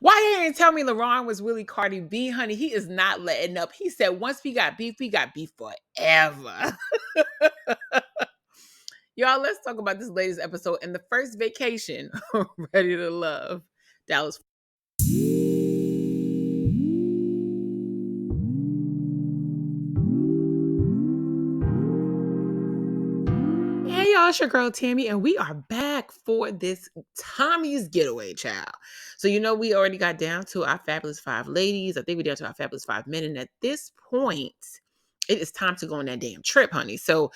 Why you didn't tell me LeBron was really Cardi B, honey? He is not letting up. He said once we got beef forever. Y'all, let's talk about this latest episode and the first vacation. Ready to Love. Dallas. Hey y'all, it's your girl Tammy, and we are back for this Tommy's Getaway, child. So we already got down to our fabulous 5 ladies. I think we're down to our fabulous 5 men, and at this point, it is time to go on that damn trip, honey. So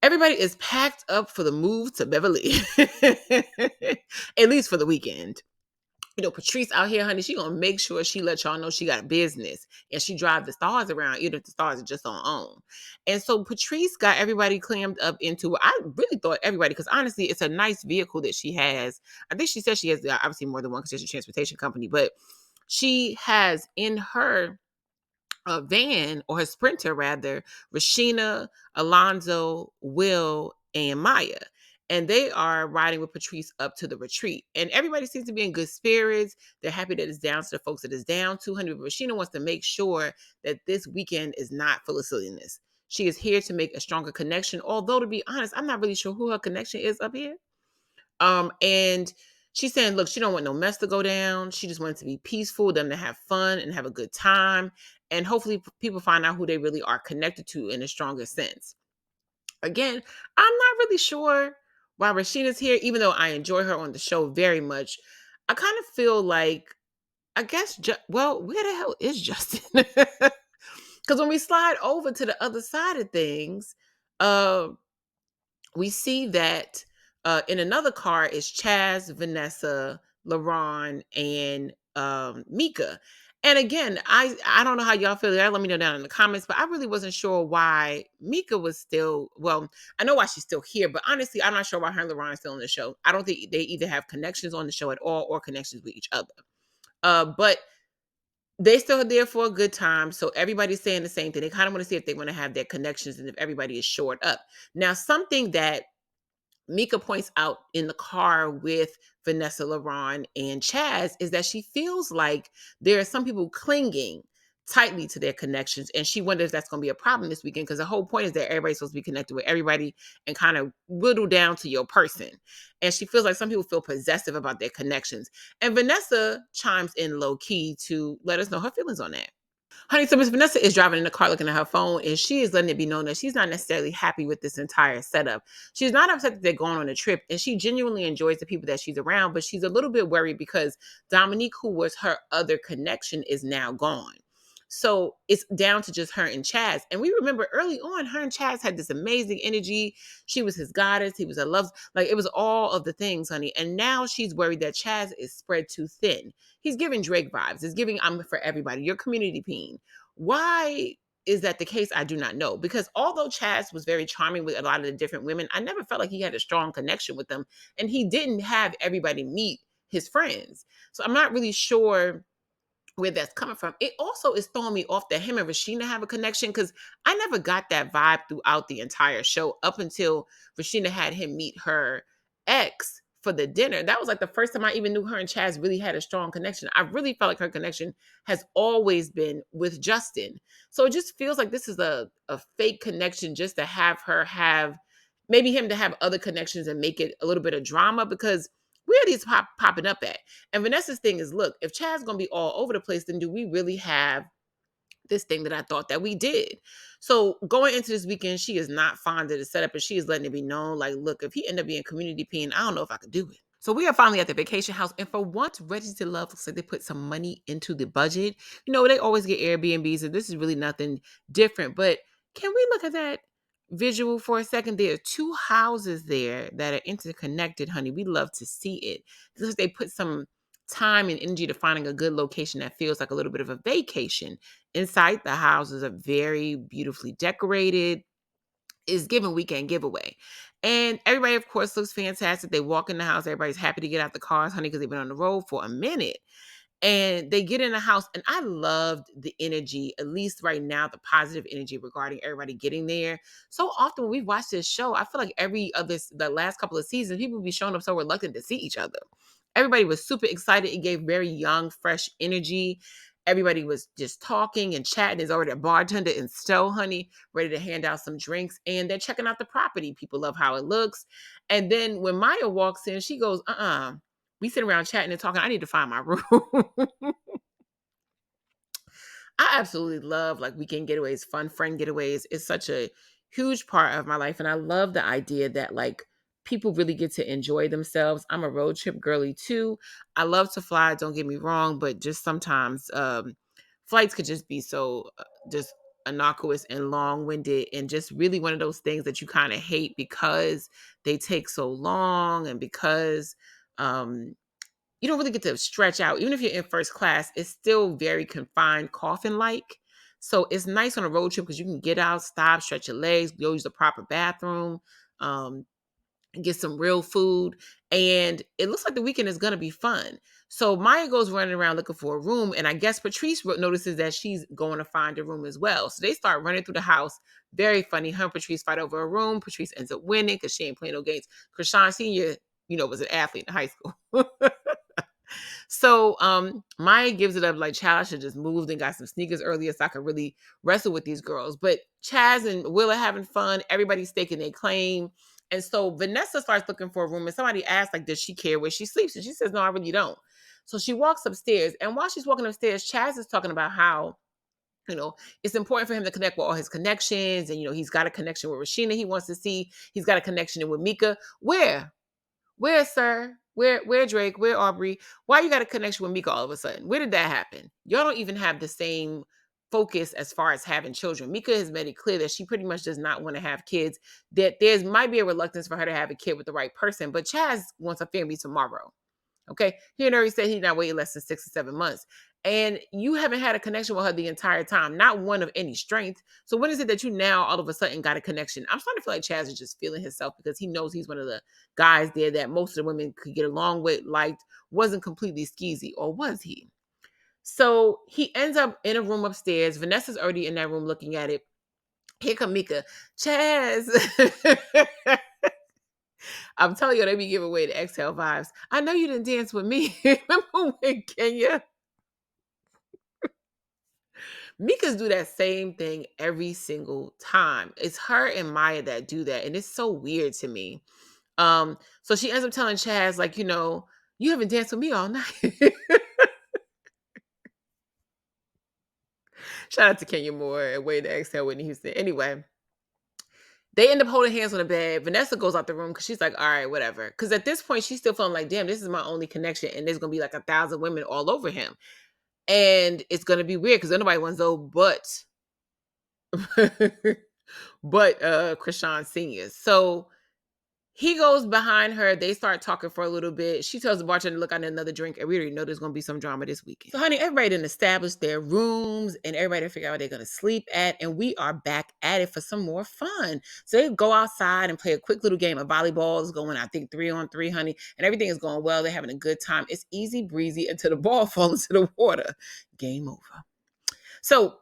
everybody is packed up for the move to Beverly, at least for the weekend. Patrice out here, honey, she gonna make sure she let y'all know she got a business and she drive the stars around, even if the stars are just on own. And so Patrice got everybody clammed up into, I really thought everybody, because honestly, it's a nice vehicle that she has. I think she says she has obviously more than one because she's a transportation company, but she has in her van, or her sprinter rather, Rashina, Alonzo, Will, and Maya. And they are riding with Patrice up to the retreat. And everybody seems to be in good spirits. They're happy that it's down to the folks that it's down to. But Rashina wants to make sure that this weekend is not full of silliness. She is here to make a stronger connection. Although, to be honest, I'm not really sure who her connection is up here. And she's saying, look, she don't want no mess to go down. She just wants to be peaceful, them to have fun and have a good time. And hopefully people find out who they really are connected to in a stronger sense. Again, I'm not really sure why Rashina's here, even though I enjoy her on the show very much. I kind of feel like, I guess, where the hell is Justin? Because when we slide over to the other side of things, we see that in another car is Chaz, Vanessa, LaRon, and Mika. And again, I don't know how y'all feel there. Let me know down in the comments. But I really wasn't sure why Mika was still, well, I know why she's still here, but honestly, I'm not sure why her and LaRon are still on the show. I don't think they either have connections on the show at all or connections with each other. But they still there for a good time. So everybody's saying the same thing. They kind of want to see if they want to have their connections and if everybody is shored up. Now, something that Mika points out in the car with Vanessa, LaRon, and Chaz is that she feels like there are some people clinging tightly to their connections, and she wonders if that's going to be a problem this weekend, because the whole point is that everybody's supposed to be connected with everybody and kind of whittle down to your person. And she feels like some people feel possessive about their connections. And Vanessa chimes in low key to let us know her feelings on that. Honey, so Miss Vanessa is driving in the car looking at her phone, and she is letting it be known that she's not necessarily happy with this entire setup. She's not upset that they're going on a trip, and she genuinely enjoys the people that she's around, but she's a little bit worried because Dominique, who was her other connection, is now gone. So it's down to just her and Chaz. And we remember early on, her and Chaz had this amazing energy. She was his goddess. He was a love. Like, it was all of the things, honey. And now she's worried that Chaz is spread too thin. He's giving Drake vibes. He's giving, I'm for everybody. Your community peen. Why is that the case? I do not know. Because although Chaz was very charming with a lot of the different women, I never felt like he had a strong connection with them. And he didn't have everybody meet his friends. So I'm not really sure where that's coming from. It also is throwing me off that him and Rashina have a connection, because I never got that vibe throughout the entire show up until Rashina had him meet her ex for the dinner. That was like the first time I even knew her and Chaz really had a strong connection. I really felt like her connection has always been with Justin. So it just feels like this is a fake connection just to have her have, maybe him to have other connections and make it a little bit of drama, because where are these popping up at? And Vanessa's thing is, look, if Chad's going to be all over the place, then do we really have this thing that I thought that we did? So going into this weekend, she is not fond of the setup, and she is letting it be known, like, look, if he end up being community peen, I don't know if I could do it. So we are finally at the vacation house, and for once, Ready to Love looks like they put some money into the budget. They always get Airbnbs, and this is really nothing different. But can we look at that visual for a second? There are 2 houses there that are interconnected, honey. We love to see it. Because they put some time and energy to finding a good location that feels like a little bit of a vacation. Inside, the houses are very beautifully decorated. Is giving weekend giveaway. And everybody, of course, looks fantastic. They walk in the house. Everybody's happy to get out the cars, honey, because they've been on the road for a minute. And they get in the house, and I loved the energy, at least right now, the positive energy regarding everybody getting there. So often when we've watched this show, I feel like the last couple of seasons, people be showing up so reluctant to see each other. everybody was super excited. It gave very young, fresh energy. Everybody was just talking and chatting. There's already a bartender in Stowe, honey, ready to hand out some drinks. And they're checking out the property. People love how it looks. And then when Maya walks in, she goes, we sit around chatting and talking. I need to find my room. I absolutely love like weekend getaways, fun friend getaways. It's such a huge part of my life. And I love the idea that like people really get to enjoy themselves. I'm a road trip girly too. I love to fly, don't get me wrong, but just sometimes flights could just be so just innocuous and long-winded and just really one of those things that you kind of hate because they take so long and because um you don't really get to stretch out. Even if you're in first class, it's still very confined, coffin like. So it's nice on a road trip because you can get out, stop, stretch your legs, go use the proper bathroom, um, get some real food. And it looks like the weekend is going to be fun. So Maya goes running around looking for a room. And I guess Patrice notices that she's going to find a room as well. So they start running through the house. Very funny. Her and Patrice fight over a room. Patrice ends up winning because she ain't playing no games. Krishan Sr., was an athlete in high school. So Maya gives it up like Chaz should just moved and got some sneakers earlier so I could really wrestle with these girls. But Chaz and Will are having fun. Everybody's staking their claim. And so Vanessa starts looking for a room and somebody asks, like, does she care where she sleeps? And she says, no, I really don't. So she walks upstairs. And while she's walking upstairs, Chaz is talking about how, it's important for him to connect with all his connections. And, he's got a connection with Rashina he wants to see. He's got a connection with Mika. Where, sir? Where Drake? Where Aubrey? Why you got a connection with Mika all of a sudden? Where did that happen? Y'all don't even have the same focus as far as having children. Mika has made it clear that she pretty much does not want to have kids, that there's might be a reluctance for her to have a kid with the right person, but Chaz wants a family tomorrow. Okay. He had already said he's not waiting less than 6 or 7 months. And you haven't had a connection with her the entire time, not one of any strength. So when is it that you now all of a sudden got a connection? I'm starting to feel like Chaz is just feeling himself because he knows he's one of the guys there that most of the women could get along with, liked, wasn't completely skeezy, or was he? So he ends up in a room upstairs. Vanessa's already in that room looking at it. Here come Mika. Chaz. I'm telling you, they be giving away the exhale vibes. I know you didn't dance with me. Remember when Kenya? Mikas do that same thing every single time. It's her and Maya that do that. And it's so weird to me. So she ends up telling Chaz, like, you haven't danced with me all night. Shout out to Kenya Moore and Way to Exhale, Whitney Houston. Anyway, they end up holding hands on the bed. Vanessa goes out the room because she's like, all right, whatever. Because at this point, she's still feeling like, damn, this is my only connection. And there's going to be like 1,000 women all over him. And it's going to be weird because nobody wants to but Krishan Senior. So he goes behind her. They start talking for a little bit. She tells the bartender to look out another drink. And we already know there's going to be some drama this weekend. So, honey, everybody done established their rooms and everybody figure out where they're going to sleep at. And we are back at it for some more fun. So they go outside and play a quick little game of volleyball. It's going, I think, 3-on-3, honey. And everything is going well. They're having a good time. It's easy breezy until the ball falls into the water. Game over. So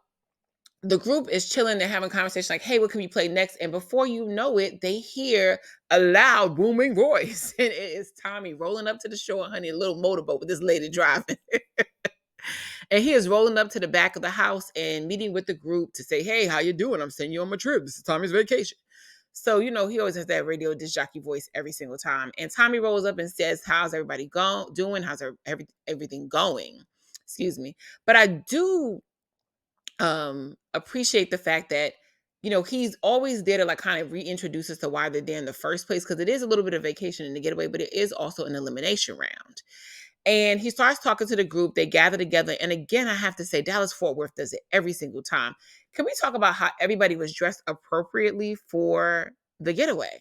the group is chilling. They're having a conversation like, hey, what can we play next? And before you know it, they hear a loud booming voice. And it is Tommy rolling up to the shore, honey, a little motorboat with this lady driving. And he is rolling up to the back of the house and meeting with the group to say, hey, how you doing? I'm sending you on my trip. This is Tommy's vacation. So, he always has that radio disc jockey voice every single time. And Tommy rolls up and says, how's everybody doing? How's everything going? Excuse me. But I do appreciate the fact that he's always there to like kind of reintroduce us to why they're there in the first place, because it is a little bit of vacation in the getaway, but it is also an elimination round. And he starts talking to the group. They gather together, and again, I have to say, Dallas Fort Worth does it every single time. Can we talk about how everybody was dressed appropriately for the getaway?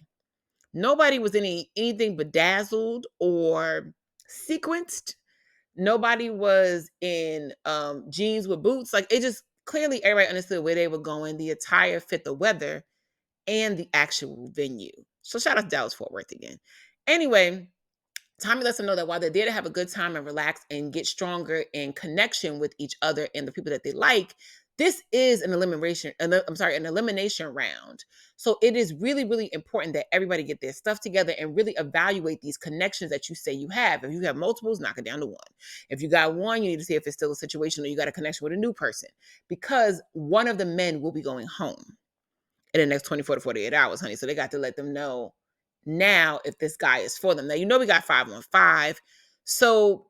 Nobody was anything bedazzled or sequenced. Nobody was in jeans with boots. Like, it just clearly everybody understood where they were going. The attire fit the weather and the actual venue. So shout out to Dallas Fort Worth again. Anyway, Tommy lets them know that while they're there to have a good time and relax and get stronger in connection with each other and the people that they like, this is an elimination round. So it is really, really important that everybody get their stuff together and really evaluate these connections that you say you have. If you have multiples, knock it down to one. If you got one, you need to see if it's still a situation or you got a connection with a new person, because one of the men will be going home in the next 24 to 48 hours, honey. So they got to let them know now if this guy is for them. Now, we got 515. So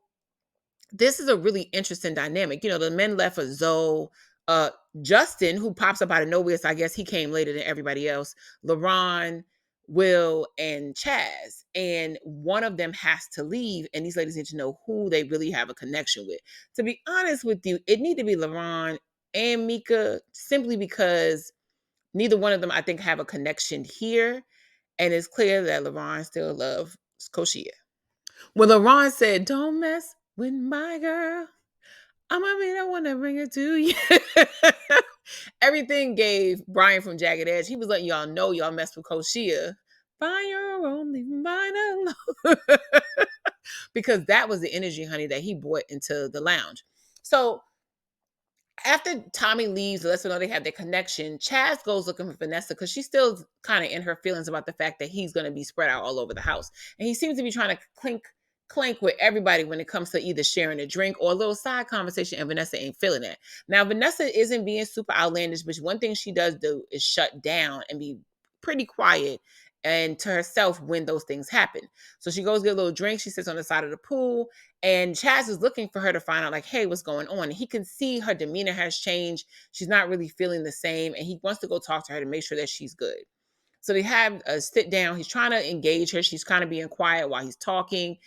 this is a really interesting dynamic. The men left for Zoe, uh, Justin, who pops up out of nowhere. So I guess he came later than everybody else. LaRon, Will, and Chaz. And one of them has to leave. And these ladies need to know who they really have a connection with. To be honest with you, it need to be LaRon and Mika, simply because neither one of them, I think, have a connection here. And it's clear that LaRon still loves Koshia. When LaRon said, "Don't mess with my girl, I'm gonna be the one to bring it to you," everything gave Brian from Jagged Edge. He was letting y'all know y'all messed with Koshia. Find your own, leave mine alone. Because that was the energy, honey, that he brought into the lounge. So after Tommy leaves, lets her know they have their connection, Chaz goes looking for Vanessa because she's still kind of in her feelings about the fact that he's going to be spread out all over the house. And he seems to be trying to clink with everybody when it comes to either sharing a drink or a little side conversation, and Vanessa ain't feeling that. Now, Vanessa isn't being super outlandish, but one thing she does do is shut down and be pretty quiet and to herself when those things happen. So she goes get a little drink. She sits on the side of the pool, and Chaz is looking for her to find out, like, hey, what's going on? And he can see her demeanor has changed. She's not really feeling the same. And he wants to go talk to her to make sure that she's good. So they have a sit down. He's trying to engage her. She's kind of being quiet while he's talking.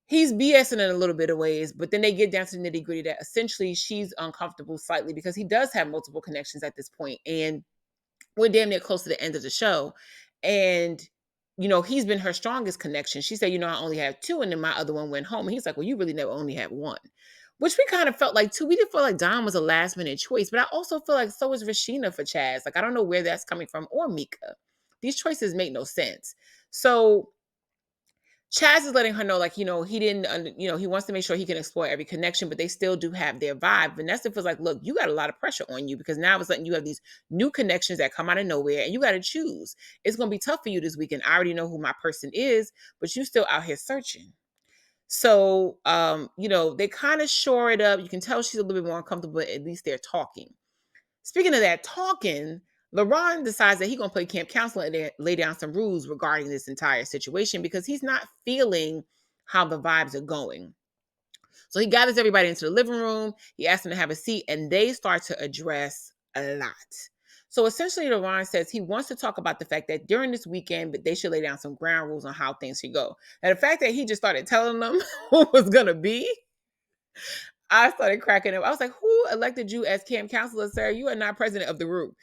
He's BSing in a little bit of ways, but then they get down to the nitty gritty that essentially she's uncomfortable slightly because he does have multiple connections at this point. And we're damn near close to the end of the show. And he's been her strongest connection. She said, I only have two, and then my other one went home. And he's like, well, you really never only had one. Which we kind of felt like too. We didn't feel like Don was a last minute choice, but I also feel like so is Rashina for Chaz. Like, I don't know where that's coming from, or Mika. These choices make no sense. So Chaz is letting her know, like, he didn't, he wants to make sure he can explore every connection, but they still do have their vibe. Vanessa feels like, look, you got a lot of pressure on you because now all of a sudden you have these new connections that come out of nowhere and you got to choose. It's going to be tough for you this weekend. I already know who my person is, but you still out here searching. So, they kind of shore it up. You can tell she's a little bit more uncomfortable, but at least they're talking. Speaking of that talking, LaRon decides that he's going to play camp counselor and lay down some rules regarding this entire situation because he's not feeling how the vibes are going. So he gathers everybody into the living room. He asks them to have a seat, and they start to address a lot. So essentially, LaRon says he wants to talk about the fact that during this weekend, but they should lay down some ground rules on how things should go. And the fact that he just started telling them what was going to be, I started cracking up. I was like, who elected you as camp counselor, sir? You are not president of the group.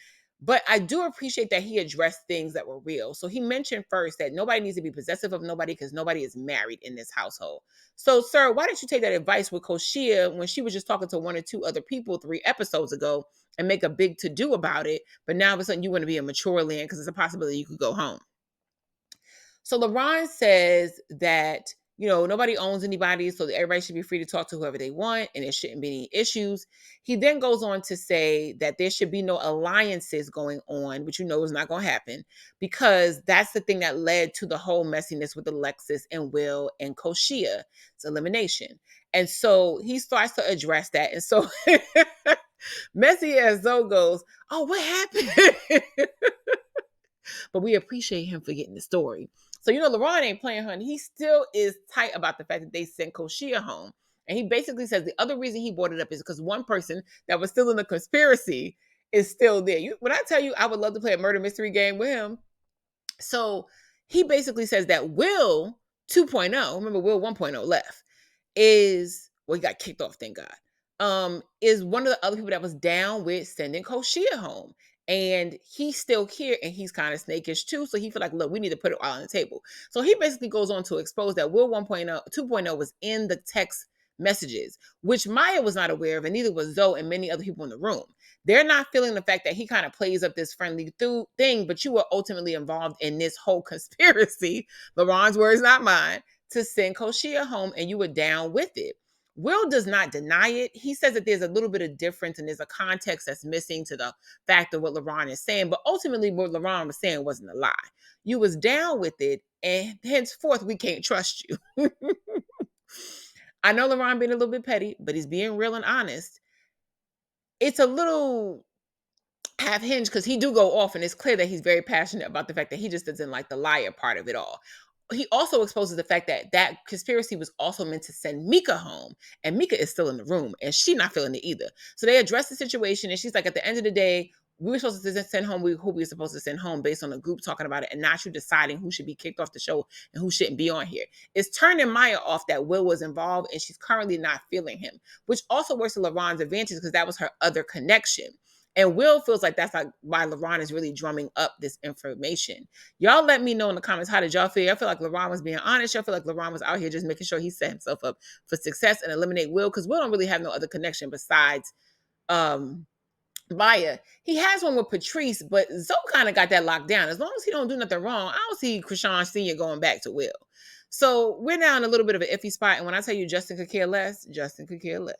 But I do appreciate that he addressed things that were real. So he mentioned first that nobody needs to be possessive of nobody because nobody is married in this household. So, sir, why didn't you take that advice with Koshia when she was just talking to one or two other people 3 episodes ago and make a big to-do about it? But now all of a sudden you want to be a mature land because it's a possibility you could go home. So LaRon says that, nobody owns anybody, so everybody should be free to talk to whoever they want, and there shouldn't be any issues. He then goes on to say that there should be no alliances going on, which is not going to happen, because that's the thing that led to the whole messiness with Alexis and Will and Koshia. It's elimination. And so he starts to address that. And so messy as Zoe goes, oh, what happened? But we appreciate him for getting the story. So, LaRon ain't playing her, and he still is tight about the fact that they sent Koshia home. And he basically says the other reason he brought it up is because one person that was still in the conspiracy is still there. When I tell you I would love to play a murder mystery game with him. So he basically says that Will 2.0, remember Will 1.0 left, he got kicked off, thank God, is one of the other people that was down with sending Koshia home. And he's still here and he's kind of snakish too. So he feel like, look, we need to put it all on the table. So he basically goes on to expose that Will 2.0 was in the text messages, which Maya was not aware of, and neither was Zoe and many other people in the room. They're not feeling the fact that he kind of plays up this friendly thing, but you were ultimately involved in this whole conspiracy, LaRon's words, not mine, to send Koshia home, and you were down with it. Will does not deny it. He says that there's a little bit of difference and there's a context that's missing to the fact of what LaRon is saying. But ultimately, what LaRon was saying wasn't a lie. You was down with it, and henceforth, we can't trust you. I know LaRon being a little bit petty, but he's being real and honest. It's a little half hinged because he do go off, and it's clear that he's very passionate about the fact that he just doesn't like the liar part of it all. He also exposes the fact that that conspiracy was also meant to send Mika home, and Mika is still in the room, and she's not feeling it either. So they address the situation, and she's like, at the end of the day, we were supposed to send home who we were supposed to send home based on the group talking about it, and not you deciding who should be kicked off the show and who shouldn't be on here. It's turning Maya off that Will was involved, and she's currently not feeling him, which also works to LaRon's advantage because that was her other connection. And Will feels like that's like why LaRon is really drumming up this information. Y'all let me know in the comments, how did y'all feel? I feel like LaRon was being honest. I feel like LaRon was out here just making sure he set himself up for success and eliminate Will, because Will don't really have no other connection besides Maya. He has one with Patrice, but Zoe kind of got that locked down. As long as he don't do nothing wrong, I don't see Krishan Sr. going back to Will. So we're now in a little bit of an iffy spot. And when I tell you Justin could care less, Justin could care less.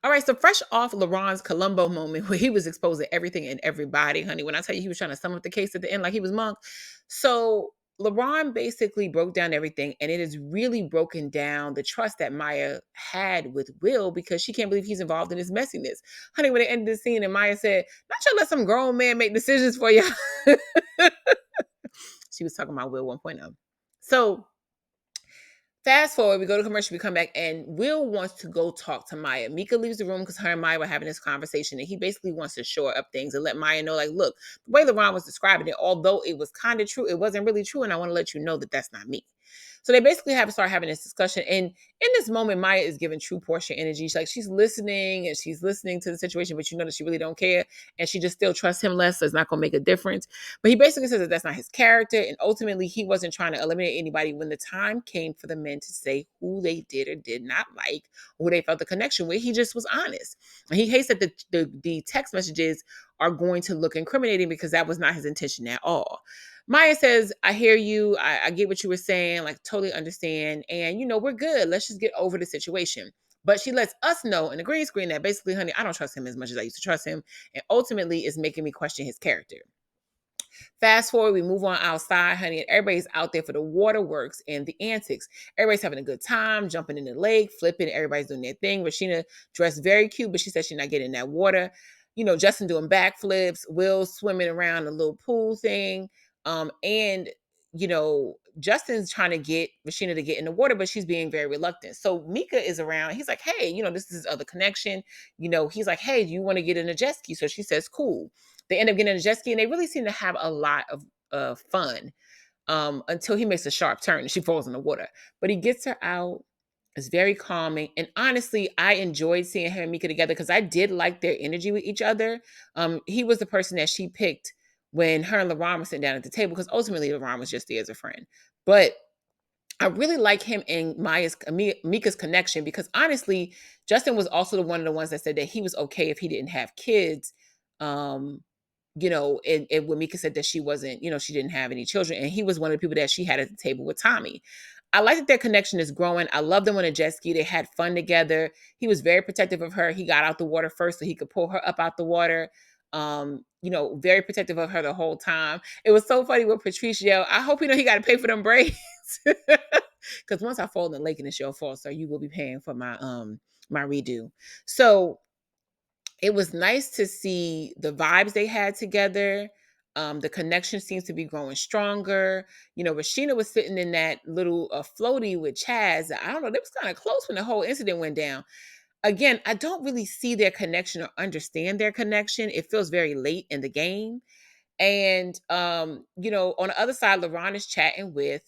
All right, so fresh off LaRon's Columbo moment where he was exposing everything and everybody, honey, when I tell you he was trying to sum up the case at the end like he was Monk. So LaRon basically broke down everything, and it has really broken down the trust that Maya had with Will because she can't believe he's involved in this messiness. Honey, when they ended the scene and Maya said, not you let some grown man make decisions for you. She was talking about Will 1.0. So fast forward, we go to commercial, we come back, and Will wants to go talk to Maya. Mika leaves the room because her and Maya were having this conversation, and he basically wants to shore up things and let Maya know, like, look, the way LaRon was describing it, although it was kind of true, it wasn't really true, and I want to let you know that that's not me. So they basically start having this discussion, and in this moment, Maya is giving true Portia energy. She's listening, and she's listening to the situation, but you know that she really don't care, and she just still trusts him less, so it's not going to make a difference. But he basically says that that's not his character, and ultimately he wasn't trying to eliminate anybody when the time came for the men to say who they did or did not like, who they felt the connection with. He just was honest. And he hates that the text messages are going to look incriminating because that was not his intention at all. Maya says, I hear you. I get what you were saying, like totally understand. And, we're good. Let's just get over the situation. But she lets us know in the green screen that basically, honey, I don't trust him as much as I used to trust him. And ultimately is making me question his character. Fast forward, we move on outside, honey, and everybody's out there for the waterworks and the antics. Everybody's having a good time, jumping in the lake, flipping, everybody's doing their thing. Rashina dressed very cute, but she said she's not getting in that water. Justin doing backflips, Will swimming around a little pool thing. And Justin's trying to get Rashina to get in the water, but she's being very reluctant. So Mika is around. He's like, hey, this is his other connection. He's like, hey, do you want to get in a jet ski? So she says, cool. They end up getting in a jet ski, and they really seem to have a lot of fun until he makes a sharp turn and she falls in the water. But he gets her out. It's very calming. And honestly, I enjoyed seeing him and Mika together because I did like their energy with each other. He was the person that she picked when her and LaRon were sitting down at the table because ultimately LaRon was just there as a friend. But I really like him and Mika's connection because honestly, Justin was also one of the ones that said that he was okay if he didn't have kids. And when Mika said that she wasn't, she didn't have any children. And he was one of the people that she had at the table with Tommy. I like that their connection is growing. I love them on a jet ski. They had fun together. He was very protective of her. He got out the water first so he could pull her up out the water. Very protective of her the whole time. It was so funny with Patrice yelled, I hope he got to pay for them braids. Because once I fall in the lake and it's your fault, sir, you will be paying for my redo. So it was nice to see the vibes they had together. The connection seems to be growing stronger. Rashina was sitting in that little floaty with Chaz. I don't know, they was kind of close when the whole incident went down. Again, I don't really see their connection or understand their connection. It feels very late in the game. And, on the other side, LaRon is chatting with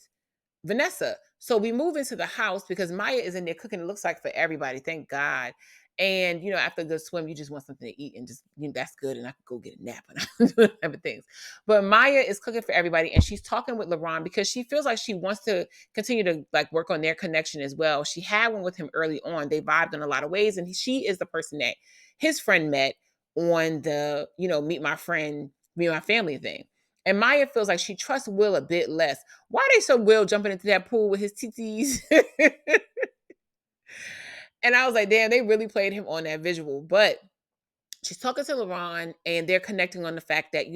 Vanessa. So we move into the house because Maya is in there cooking, it looks like for everybody, thank God. And, after a good swim, you just want something to eat and just, that's good. And I could go get a nap and other things. But Maya is cooking for everybody. And she's talking with LaRon because she feels like she wants to continue to work on their connection as well. She had one with him early on. They vibed in a lot of ways. And she is the person that his friend met on the, meet my family thing. And Maya feels like she trusts Will a bit less. Why they show Will jumping into that pool with his titties? And I was like, damn, they really played him on that visual. But she's talking to LeBron and they're connecting on the fact that,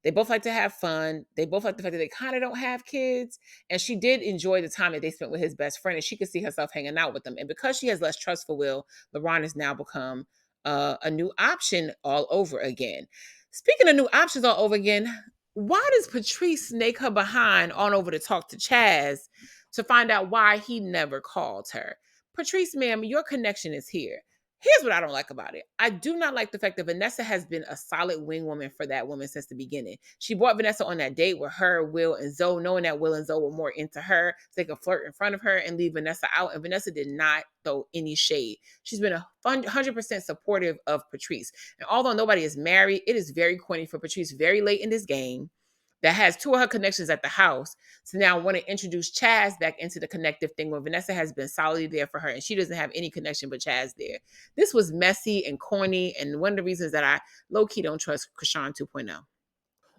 they both like to have fun. They both like the fact that they kind of don't have kids. And she did enjoy the time that they spent with his best friend. And she could see herself hanging out with them. And because she has less trust for Will, LeBron has now become a new option all over again. Speaking of new options all over again, why does Patrice snake her behind on over to talk to Chaz to find out why he never called her? Patrice, ma'am, your connection is here. Here's what I don't like about it. I do not like the fact that Vanessa has been a solid wing woman for that woman since the beginning. She brought Vanessa on that date with her, Will, and Zoe, knowing that Will and Zoe were more into her, so they could flirt in front of her and leave Vanessa out. And Vanessa did not throw any shade. She's been 100% supportive of Patrice. And although nobody is married, it is very corny for Patrice very late in this game that has two of her connections at the house to now want to introduce Chaz back into the connective thing when Vanessa has been solidly there for her and she doesn't have any connection but Chaz there. This was messy and corny, and one of the reasons that I low-key don't trust Krishan 2.0.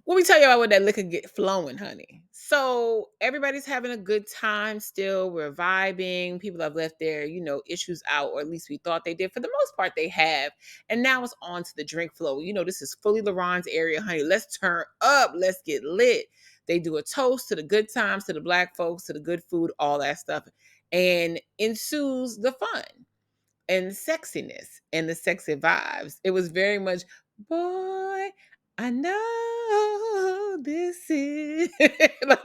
Let me tell you about what that liquor get flowing, honey. So everybody's having a good time still. We're vibing. People have left their, issues out, or at least we thought they did. For the most part, they have. And now it's on to the drink flow. This is fully LaRon's area, honey. Let's turn up. Let's get lit. They do a toast to the good times, to the black folks, to the good food, all that stuff. And ensues the fun and sexiness and the sexy vibes. It was very much, boy, I know this is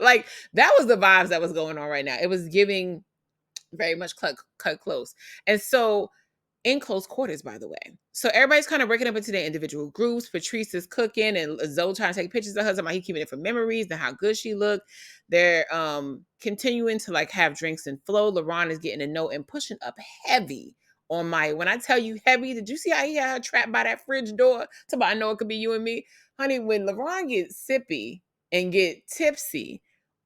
like that was the vibes that was going on right now. It was giving very much cut close. And so in close quarters, by the way. So everybody's kind of breaking up into their individual groups. Patrice is cooking and Zoe trying to take pictures of her. Somebody he keeping it for memories and how good she looked. They're continuing to like have drinks and flow. LaRon is getting a note and pushing up heavy on Maya. When I tell you heavy, did you see how he had her trapped by that fridge door? I know it could be you and me. Honey, when LaRon gets sippy and get tipsy,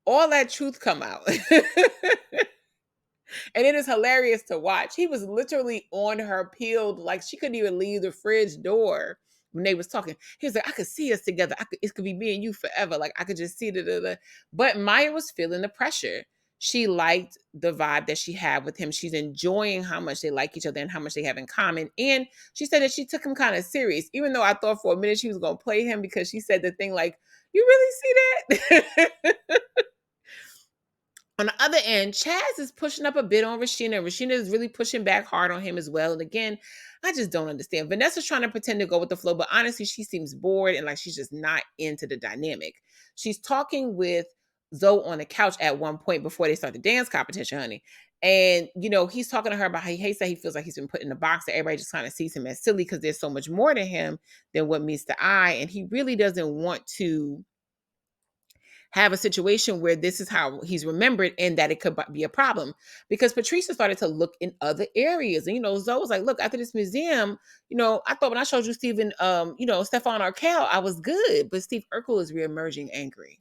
all that truth come out. And it is hilarious to watch. He was literally on her peeled, like she couldn't even leave the fridge door when they was talking. He was like, I could see us together. It could be me and you forever. Like I could just see the. But Maya was feeling the pressure. She liked the vibe that she had with him. She's enjoying how much they like each other and how much they have in common. And she said that she took him kind of serious, even though I thought for a minute she was going to play him because she said the thing like, you really see that? On the other end, Chaz is pushing up a bit on Rashina. Rashina is really pushing back hard on him as well. And again, I just don't understand. Vanessa's trying to pretend to go with the flow, but honestly, she seems bored and like she's just not into the dynamic. She's talking with Zoe on the couch at one point before they start the dance competition, honey. And, he's talking to her about how he hates that he feels like he's been put in a box, that everybody just kind of sees him as silly because there's so much more to him than what meets the eye. And he really doesn't want to have a situation where this is how he's remembered and that it could be a problem. Because Patricia started to look in other areas. And, Zoe was like, look, after this museum, I thought when I showed you Stephen, Stefan Arkell, I was good. But Steve Urkel is reemerging angry.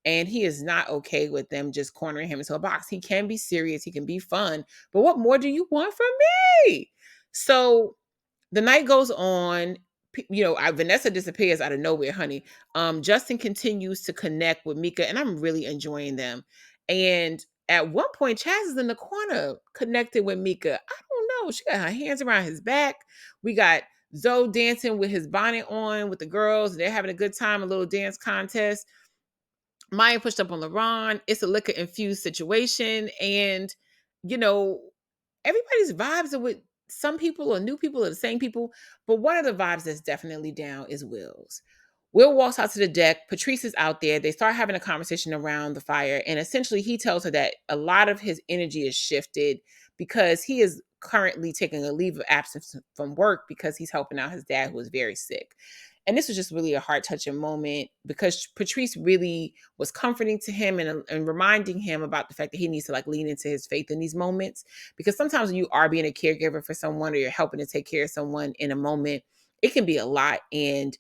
And he is not okay with them just cornering him into a box. He can be serious. He can be fun. But what more do you want from me? So the night goes on. Vanessa disappears out of nowhere, honey. Justin continues to connect with Mika, and I'm really enjoying them. And at one point, Chaz is in the corner connected with Mika. I don't know. She got her hands around his back. We got Zoe dancing with his bonnet on with the girls. They're having a good time, a little dance contest. Maya pushed up on LaRon. It's a liquor infused situation. And, everybody's vibes are with some people or new people or the same people. But one of the vibes that's definitely down is Will's. Will walks out to the deck. Patrice is out there. They start having a conversation around the fire. And essentially, he tells her that a lot of his energy is shifted because he is currently taking a leave of absence from work because he's helping out his dad who is very sick. And this was just really a heart-touching moment because Patrice really was comforting to him and reminding him about the fact that he needs to like lean into his faith in these moments. Because sometimes when you are being a caregiver for someone or you're helping to take care of someone in a moment, it can be a lot. And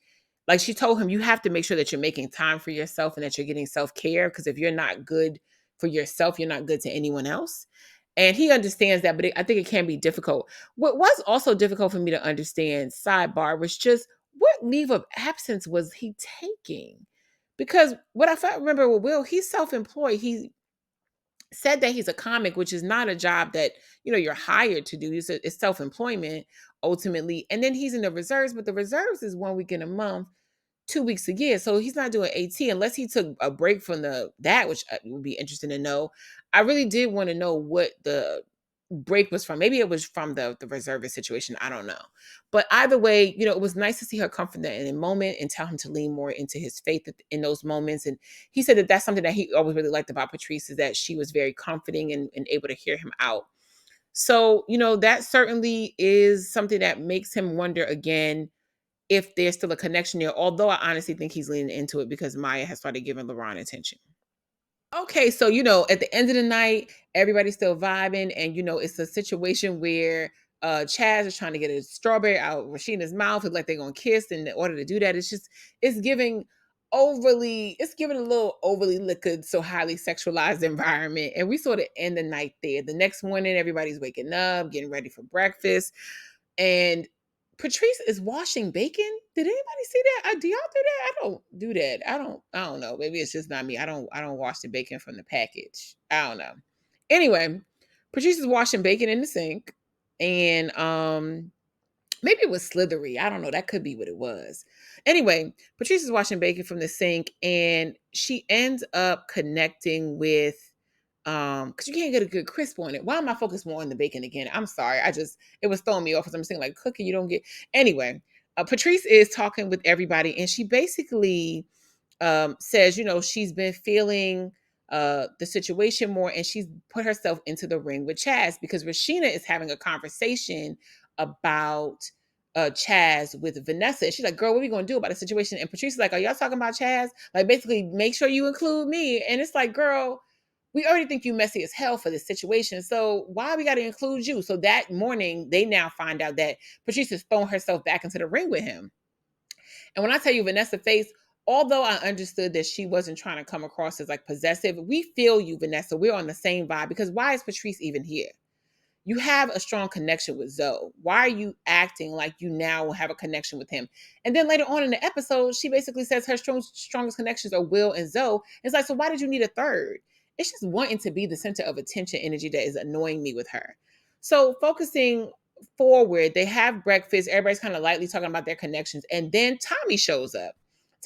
like she told him, you have to make sure that you're making time for yourself and that you're getting self-care. Because if you're not good for yourself, you're not good to anyone else. And he understands that, but I think it can be difficult. What was also difficult for me to understand, sidebar, was just what leave of absence was he taking? Because what I remember with Will, he's self-employed. said that he's a comic, which is not a job that, you're hired to do. It's self-employment ultimately. And then he's in the reserves, but the reserves is 1 week in a month, 2 weeks a year. So he's not doing AT unless he took a break from that, which would be interesting to know. I really did want to know what the break was from. Maybe it was from the reservist situation. I don't know. But either way, it was nice to see her comfort that in a moment and tell him to lean more into his faith in those moments. And he said that that's something that he always really liked about Patrice, is that she was very comforting and able to hear him out. So, that certainly is something that makes him wonder again if there's still a connection there. Although I honestly think he's leaning into it because Maya has started giving LeBron attention. Okay, so at the end of the night, everybody's still vibing, and it's a situation where Chaz is trying to get a strawberry out of Rasheena's mouth. It's like they're gonna kiss, and in order to do that, it's giving it's giving a little overly liquid, so highly sexualized environment. And we sort of end the night there. The next morning, everybody's waking up, getting ready for breakfast. And Patrice is washing bacon. Did anybody see that? Do y'all do that? I don't do that. I don't know. Maybe it's just not me. I don't wash the bacon from the package. I don't know. Anyway, Patrice is washing bacon in the sink. And maybe it was slithery. I don't know. That could be what it was. Anyway, Patrice is washing bacon from the sink, and she ends up connecting with because you can't get a good crisp on it. Why am I focused more on the bacon again? I'm sorry. It was throwing me off because I'm saying like cooking, you don't get anyway. Patrice is talking with everybody, and she basically says, she's been feeling the situation more, and she's put herself into the ring with Chaz because Rashina is having a conversation about Chaz with Vanessa. And she's like, girl, what are we going to do about the situation? And Patrice is like, are y'all talking about Chaz? Like, basically, make sure you include me. And it's like, girl, we already think you messy as hell for this situation. So why we got to include you? So that morning, they now find out that Patrice has thrown herself back into the ring with him. And when I tell you Vanessa face, although I understood that she wasn't trying to come across as like possessive, we feel you, Vanessa. We're on the same vibe because why is Patrice even here? You have a strong connection with Zoe. Why are you acting like you now have a connection with him? And then later on in the episode, she basically says her strongest connections are Will and Zoe. It's like, so why did you need a third? It's just wanting to be the center of attention energy that is annoying me with her. So focusing forward, they have breakfast. Everybody's kind of lightly talking about their connections. And then Tommy shows up.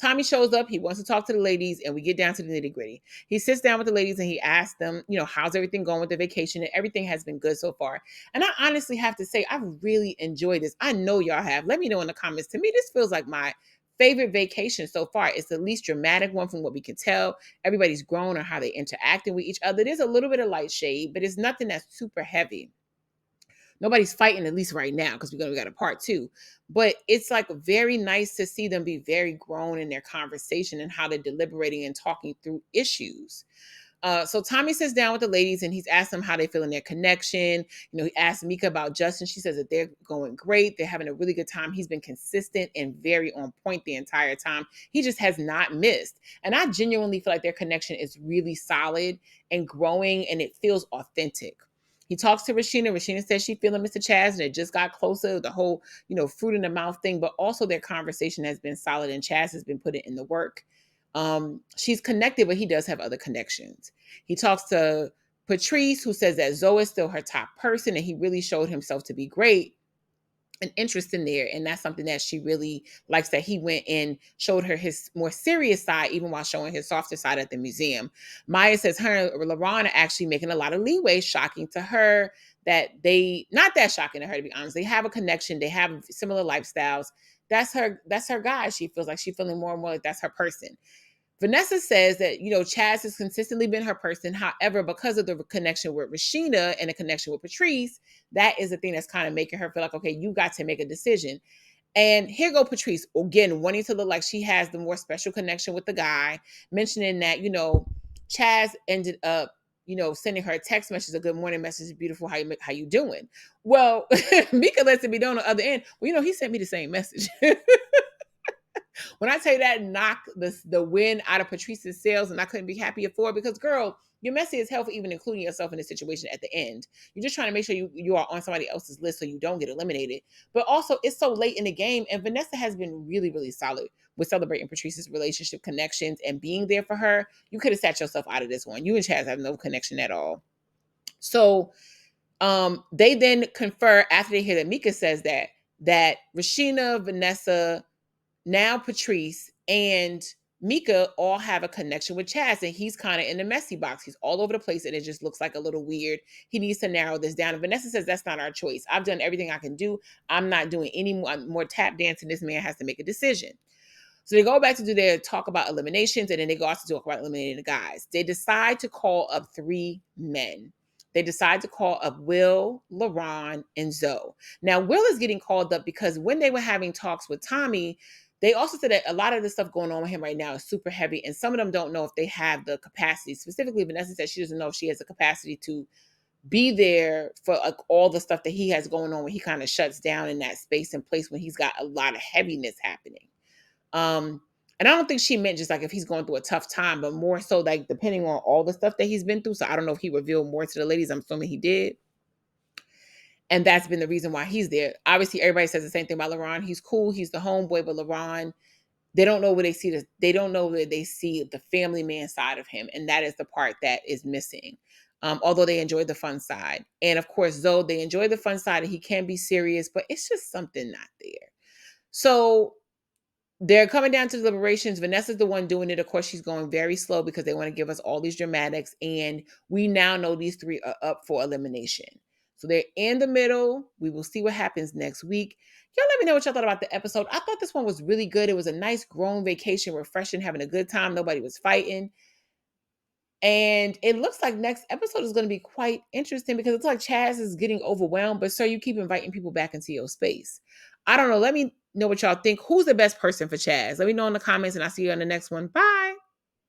Tommy shows up. He wants to talk to the ladies, and we get down to the nitty gritty. He sits down with the ladies and he asks them, how's everything going with the vacation? And everything has been good so far. And I honestly have to say, I've really enjoyed this. I know y'all have. Let me know in the comments. To me, this feels like my favorite vacation so far. It's the least dramatic one from what we can tell. Everybody's grown on how they're interacting with each other. There's a little bit of light shade, but it's nothing that's super heavy. Nobody's fighting, at least right now, because we got a part two. But it's like very nice to see them be very grown in their conversation and how they're deliberating and talking through issues. So Tommy sits down with the ladies and he's asked them how they feel in their connection. He asked Mika about Justin. She says that they're going great. They're having a really good time. He's been consistent and very on point the entire time. He just has not missed. And I genuinely feel like their connection is really solid and growing, and it feels authentic. He talks to Rashina. Rashina says she's feeling Mr. Chaz, and it just got closer. The whole, fruit in the mouth thing, but also their conversation has been solid, and Chaz has been putting in the work. She's connected, but he does have other connections. He talks to Patrice, who says that Zoe is still her top person, and he really showed himself to be great. An interest in there, and that's something that she really likes, that he went and showed her his more serious side even while showing his softer side at the museum. Maya says her and LeBron are actually making a lot of leeway. Shocking to her that not that shocking to her, to be honest. They have a connection, they have similar lifestyles. That's her guy. She feels like she's feeling more and more like that's her person. Vanessa says that, Chaz has consistently been her person. However, because of the connection with Rashina and the connection with Patrice, that is the thing that's kind of making her feel like, okay, you got to make a decision. And here go Patrice, again, wanting to look like she has the more special connection with the guy, mentioning that, Chaz ended up, sending her a text message, a good morning message, beautiful, how you doing? Well, Mika lets it be known on the other end. Well, he sent me the same message. When I tell you that knocked the wind out of Patrice's sails, and I couldn't be happier for it because, girl, you're messy as hell for even including yourself in this situation at the end. You're just trying to make sure you are on somebody else's list so you don't get eliminated. But also, it's so late in the game, and Vanessa has been really, really solid with celebrating Patrice's relationship connections and being there for her. You could have sat yourself out of this one. You and Chaz have no connection at all. So they then confer after they hear that Mika says that Rashina, Vanessa, now Patrice, and Mika all have a connection with Chaz, and he's kind of in the messy box. He's all over the place, and it just looks like a little weird. He needs to narrow this down. And Vanessa says that's not our choice. I've done everything I can do. I'm not doing any more tap dancing. This man has to make a decision. So they go back to do their talk about eliminations, and then they go out to talk about eliminating the guys. They decide to call up 3 men. They decide to call up Will, LaRon, and Zoe. Now, Will is getting called up because when they were having talks with Tommy, they also said that a lot of the stuff going on with him right now is super heavy, and some of them don't know if they have the capacity. Specifically, Vanessa said she doesn't know if she has the capacity to be there for like all the stuff that he has going on when he kind of shuts down in that space and place when he's got a lot of heaviness happening. And I don't think she meant just like if he's going through a tough time, but more so like depending on all the stuff that he's been through. So I don't know if he revealed more to the ladies. I'm assuming he did. And that's been the reason why he's there. Obviously, everybody says the same thing about LaRon. He's cool. He's the homeboy, but LaRon, they don't know where they see they don't know where they see the family man side of him. And that is the part that is missing. Although they enjoy the fun side. And of course, Zoe, they enjoy the fun side and he can be serious, but it's just something not there. So they're coming down to the deliberations. Vanessa's the one doing it. Of course, she's going very slow because they want to give us all these dramatics. And we now know these 3 are up for elimination. So they're in the middle. We will see what happens next week. Y'all let me know what y'all thought about the episode. I thought this one was really good. It was a nice grown vacation, refreshing, having a good time. Nobody was fighting. And it looks like next episode is going to be quite interesting because it's like Chaz is getting overwhelmed, but sir, you keep inviting people back into your space. I don't know. Let me know what y'all think. Who's the best person for Chaz? Let me know in the comments and I'll see you on the next one. Bye.